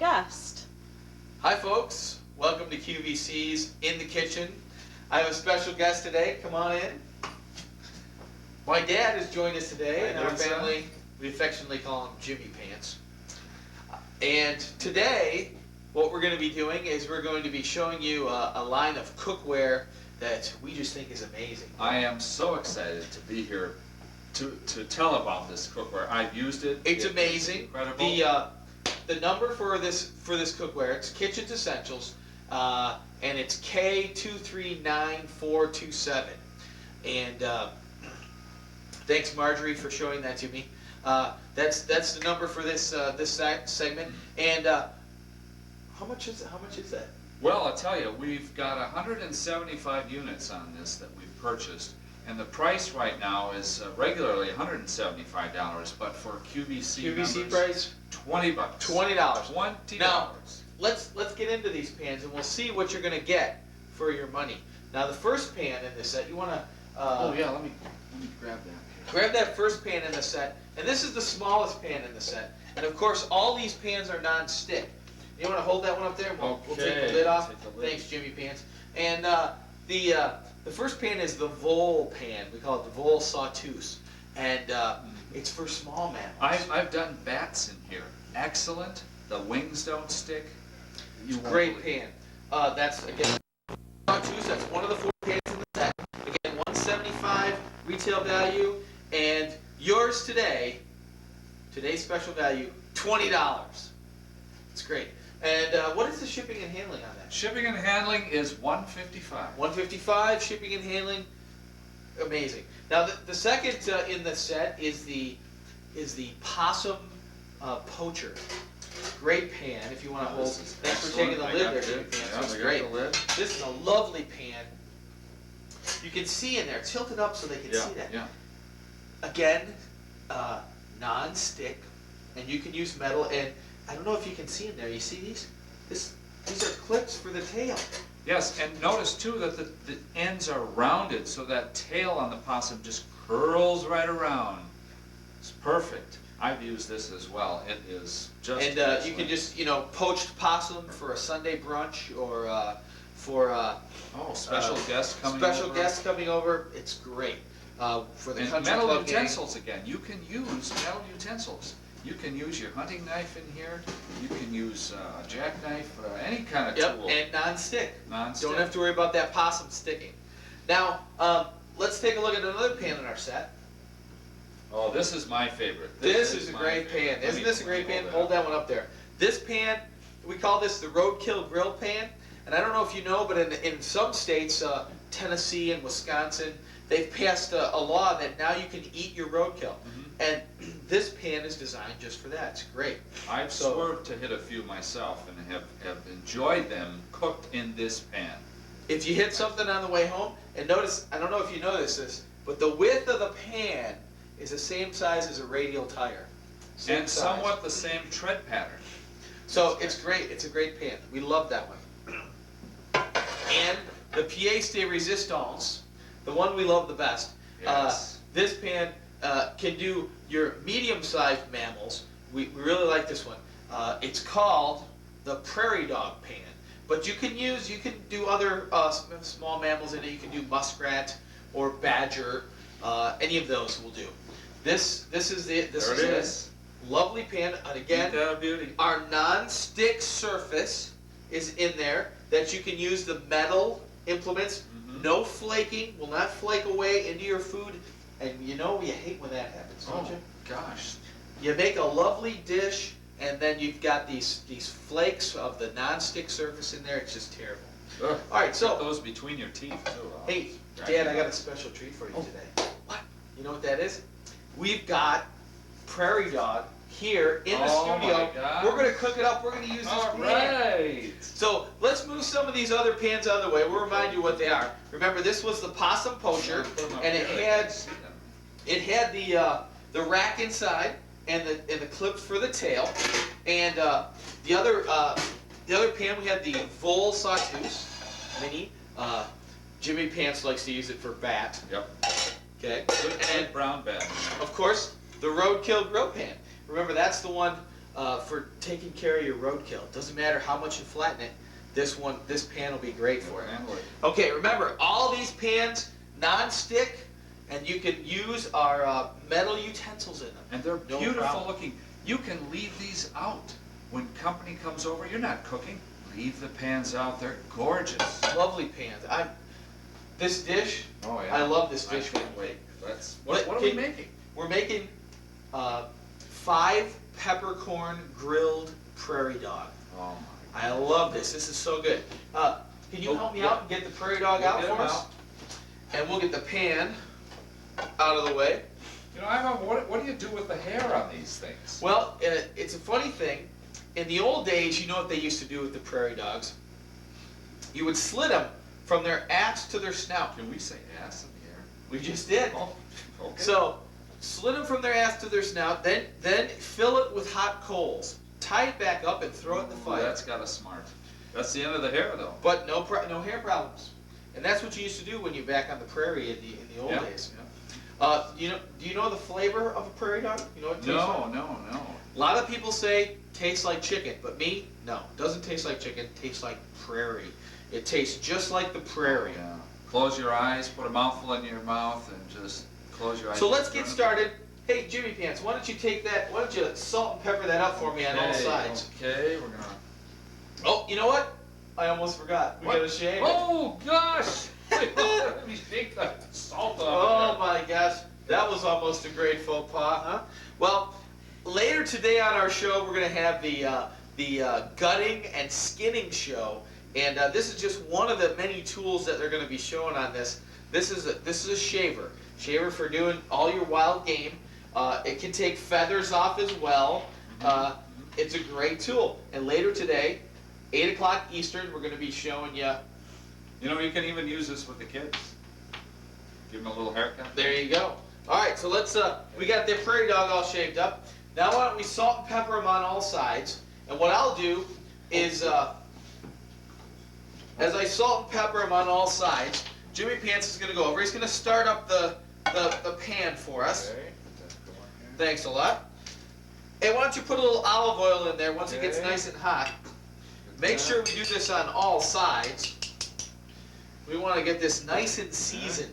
guest. Hi folks, welcome to QVC's In the Kitchen. I have a special guest today, come on in. My dad has joined us today, and our family, we affectionately call him Jimmy Pants. And today, what we're going to be doing is we're going to be showing you a line of cookware that we just think is amazing. I am so excited to be here to tell about this cookware. I've used it. It's amazing. Incredible. The number for this cookware, it's Kitchen's Essentials, and it's K239427. And thanks, Marjorie, for showing that to me. That's the number for this segment. And how much is that? Well, I'll tell you, we've got 175 units on this that we've purchased, and the price right now is regularly $175, but for QVC members, price $20. $20. $20. Now, let's get into these pans, and we'll see what you're going to get for your money. Now, the first pan in this set, you want to oh yeah, let me grab that. grab that first pan in the set, and this is the smallest pan in the set. And of course, all these pans are non-stick. You want to hold that one up there, and we'll take the lid off. Thanks, Jimmy Pants. And the first pan is the Vol pan. We call it the Vol Sauteuse, and it's for small mammals. I've done bats in here. Excellent. The wings don't stick. Great pan. That's again Sauteuse. That's one of the 4 pans in the set. Again, $175 retail value, and yours today. Today's special value, $20. It's great. And what is the shipping and handling on that? Shipping and handling is $155. $155, shipping and handling, amazing. Now the second in the set is the possum poacher. Great pan if you want to hold. Thanks for taking the lid there, Jimmy Pants. That's great. This is a lovely pan. You can see in there, tilt it up so they can see that. Yeah. Again, non-stick, and you can use metal. And I don't know if you can see in there. You see these? These are clips for the tail. Yes, and notice too that the ends are rounded, so that tail on the possum just curls right around. It's perfect. I've used this as well. It is just. And you can just, poached possum for a Sunday brunch, or for special guests coming over. Special guests coming over. It's great. For the country metal club utensils again. You can use metal utensils. You can use your hunting knife in here. You can use a jackknife, any kind of tool. And non-stick. Non-stick. Don't have to worry about that possum sticking. Now, let's take a look at another pan in our set. Oh, this is my favorite. This is a great pan. Isn't this a great pan? Hold that one up there. This pan, we call this the Roadkill Grill Pan. And I don't know if you know, but in some states, Tennessee and Wisconsin, they've passed a law that now you can eat your roadkill. And this pan is designed just for that. It's great. I've swerved to hit a few myself and have enjoyed them cooked in this pan. If you hit something on the way home, and notice, I don't know if you notice this, but the width of the pan is the same size as a radial tire. And somewhat the same tread pattern. So it's great. It's a great pan. We love that one. And the pièce de résistance, the one we love the best. Yes. This pan can do your medium-sized mammals. We really like this one. It's called the Prairie Dog Pan. But you can do other small mammals in it. You can do muskrat or badger. Any of those will do. This is it. This is lovely pan. And again, our non-stick surface is in there that you can use the metal implements. No flaking. Will not flake away into your food. And you hate when that happens, don't you? Gosh. You make a lovely dish, and then you've got these flakes of the non-stick surface in there. It's just terrible. Ugh. All right, so. Get those between your teeth, too. Hey, Dad, I got a special treat for you today. What? You know what that is? We've got Prairie Dog here in the studio. We're going to cook it up. We're going to use this pan. Right. So let's move some of these other pans out of the way. We'll remind you what they are. Remember, this was the possum poacher, and it had the rack inside and the clips for the tail. And the other pan, we had the Vol Sauteuse Mini. Jimmy Pants likes to use it for bat. Yep. Okay. Good brown bat. Of course, the Roadkill Grill Pan. Remember, that's the one for taking care of your roadkill. Doesn't matter how much you flatten it. This pan will be great for it. Okay, remember all these pans non-stick, and you can use our metal utensils in them. And they're No beautiful problem. looking. You can leave these out. When company comes over, you're not cooking. Leave the pans out. They're gorgeous. Lovely pans. This dish. Oh yeah. I love this dish. I can't wait. What What are we making? We're making 5 peppercorn grilled prairie dog. Oh my. I love this. This is so good. Can you help me out and get the prairie dog out for us? And we'll get the pan out of the way. You know, what do you do with the hair on these things? Well, it's a funny thing. In the old days, you know what they used to do with the prairie dogs? You would slit them from their ass to their snout. Can we say ass in the air? We just did. Oh, okay. So, slit them from their ass to their snout, then fill it with hot coals. Tie it back up and throw it in the fire. That's got a smart. That's the end of the hair, though. But no hair problems. And that's what you used to do when you're back on the prairie in the old days. Yeah. Do you know the flavor of a prairie dog? You know what it tastes like? No. A lot of people say tastes like chicken, but me, no. Doesn't taste like chicken, tastes like prairie. It tastes just like the prairie. Yeah. Close your eyes, put a mouthful in your mouth, and just close your eyes. So let's get started. Hey, Jimmy Pants, why don't you take that, why don't you salt and pepper that up for me on all sides? Okay, we're gonna... Oh, you know what? I almost forgot. We gotta shave it. Oh, gosh! Let me take the salt Oh off. my gosh, that was almost a great faux pas, huh? Well, later today on our show, we're going to have the gutting and skinning show, and this is just one of the many tools that they're going to be showing on this. This is a shaver for doing all your wild game. It can take feathers off as well. It's a great tool. And later today, 8 o'clock Eastern, we're going to be showing you. You know, you can even use this with the kids. Give them a little haircut. There you go. All right, so let's, we got the prairie dog all shaved up. Now why don't we salt and pepper them on all sides. And what I'll do is, as I salt and pepper them on all sides, Jimmy Pants is going to go over. He's going to start up the pan for us. Okay. Thanks a lot. And why don't you put a little olive oil in there once it gets Okay. nice and hot. Make sure we do this on all sides. We want to get this nice and seasoned.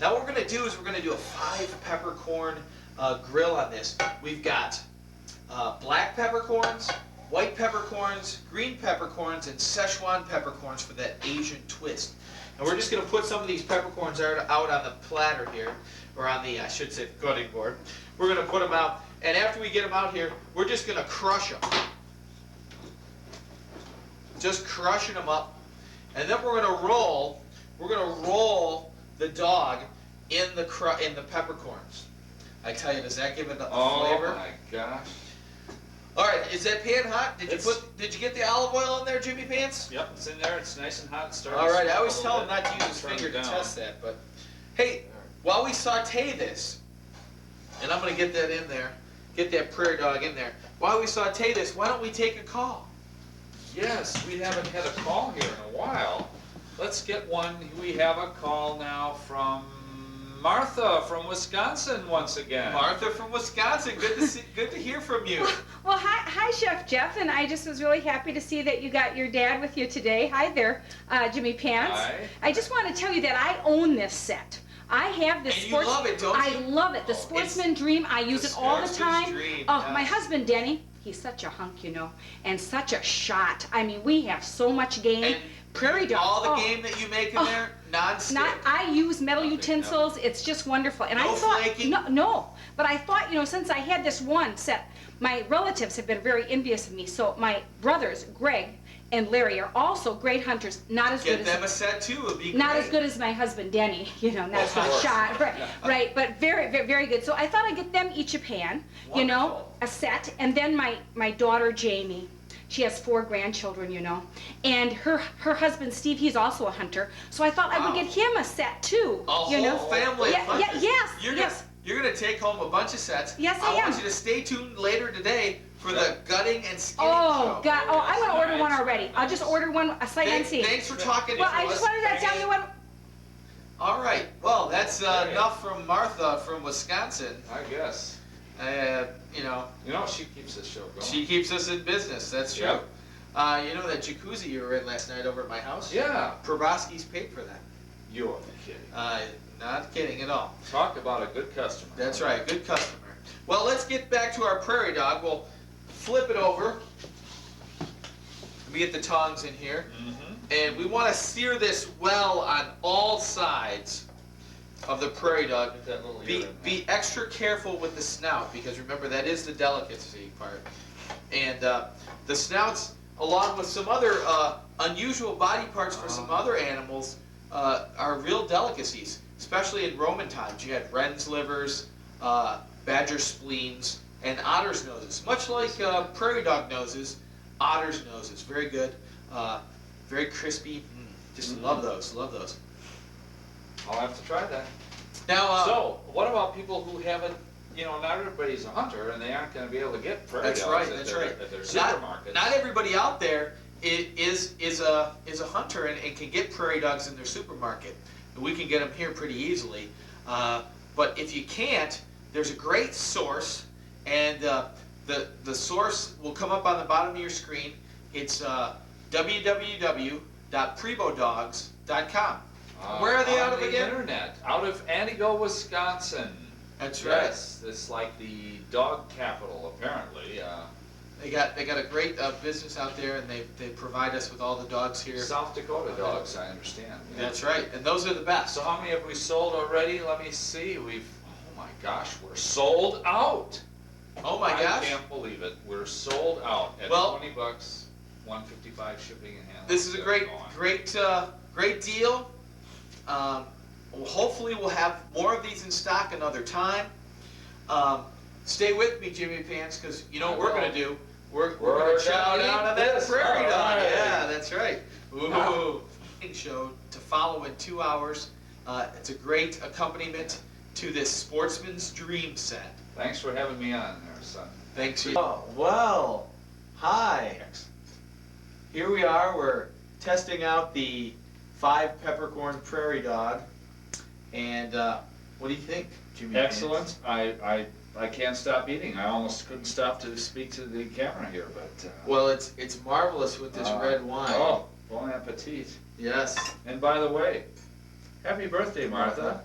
Now what we're going to do is we're going to do a 5 peppercorn grill on this. We've got black peppercorns, white peppercorns, green peppercorns, and Szechuan peppercorns for that Asian twist. And we're just going to put some of these peppercorns out on the platter here, or on the, I should say, cutting board. We're going to put them out, and after we get them out here, we're just going to crush them. Just crushing them up. And then we're going to roll the dog in the peppercorns. I tell you, does that give it enough flavor? Oh my gosh. All right, is that pan hot? Did you get the olive oil in there, Jimmy Pants? Yep, it's in there. It's nice and hot. All right, I always tell him not to use his finger to test that, but hey, while we saute this, and I'm going to get that in there, get that prairie dog in there. While we saute this, why don't we take a call? Yes, we haven't had a call here in a while. Let's get one. We have a call now from Martha from Wisconsin once again. Martha from Wisconsin, good to hear from you. Well, hi, Chef Geoff, and I just was really happy to see that you got your dad with you today. Hi there, Jimmy Pants. Hi. I just want to tell you that I own this set. I have this And you love it, don't you? I love it. The Sportsman Dream. I use it all the Sportsman's time. Dream, Oh, yes. my husband Denny, he's such a hunk, you know, and such a shot. I mean, we have so much game. And Prairie dogs. all the oh. game that you make in there, non-stick. I use metal Nothing, utensils. It's just wonderful. And No I thought, flaking? no. But I thought, since I had this one set, my relatives have been very envious of me. So my brothers, Greg and Larry, are also great hunters. Not as Get good them as a set too, it'd be not great. as good as my husband Denny. Not as good a course. shot. Right. But very, very, very good. So I thought I'd get them each a pan. Wonderful. A set, and then my daughter Jamie. She has 4 grandchildren, and her husband Steve, he's also a hunter. So I thought I would Wow. get him a set too. A whole family Yeah, of hunters. yes. You're gonna take home a bunch of sets. Yes, I want am. you to stay tuned later today for the gutting and skinning Oh show. God! Oh, I'm gonna order Nice, one already. I'll just order one a sight unseen. Thanks for talking Well, to I us. just wanted to tell you what. All right. Well, that's Okay. enough from Martha from Wisconsin. I guess. You know, You know, she keeps this show going. she keeps us in business. That's true. Yep. You know that jacuzzi you were in last night over at my house? Yeah. Probosky's paid for that. You're kidding. Not kidding at all. Talk about a good customer. That's right, good customer. Well, let's get back to our prairie dog. We'll flip it over. Let me get the tongs in here. Mm-hmm. And we want to sear this well on all sides of the prairie dog. Get that little ear in there. Be extra careful with the snout, because remember, that is the delicacy part. And the snouts, along with some other unusual body parts for some other animals, are real delicacies, especially in Roman times. You had wren's livers, badger spleens, and otter's noses. Much like prairie dog noses, otter's noses. Very good, very crispy. Just love those, love those. I'll have to try that. Now, So, what about people who haven't, you know, not everybody's a hunter and they aren't going to be able to get prairie That's dogs right, at that's their, right. at their not, supermarkets. not everybody out there is a hunter and can get prairie dogs in their supermarket. And we can get them here pretty easily. But if you can't, there's a great source, and the source will come up on the bottom of your screen. It's www.prebodogs.com. Where are they out of On the again? internet, out of Antigo, Wisconsin. That's right. Yes, it's like the dog capital, apparently. They got a great business out there, and they provide us with all the dogs here. South Dakota dogs, I understand. Yeah. That's right, and those are the best. So how many have we sold already? Let me see. Oh my gosh, we're sold out. Oh my gosh. I can't believe it. We're sold out at Well, $20, $155 shipping and handling. This is a great deal. Hopefully we'll have more of these in stock another time. Stay with me, Jimmy Pants, because you know what we're going to do. We're going to chow down on that prairie dog. All right. Yeah, that's right. Ooh. Show to follow in 2 hours. It's a great accompaniment to this Sportsman's Dream set. Thanks for having me on there, son. Thanks. Oh, well, hi. Here we are, we're testing out the 5 peppercorn prairie dog. And what do you think, Jimmy? Excellent. I can't stop eating. I almost couldn't stop to speak to the camera here, but. Well, it's marvelous with this red wine. Oh, bon appetit. Yes. And by the way, happy birthday, Martha.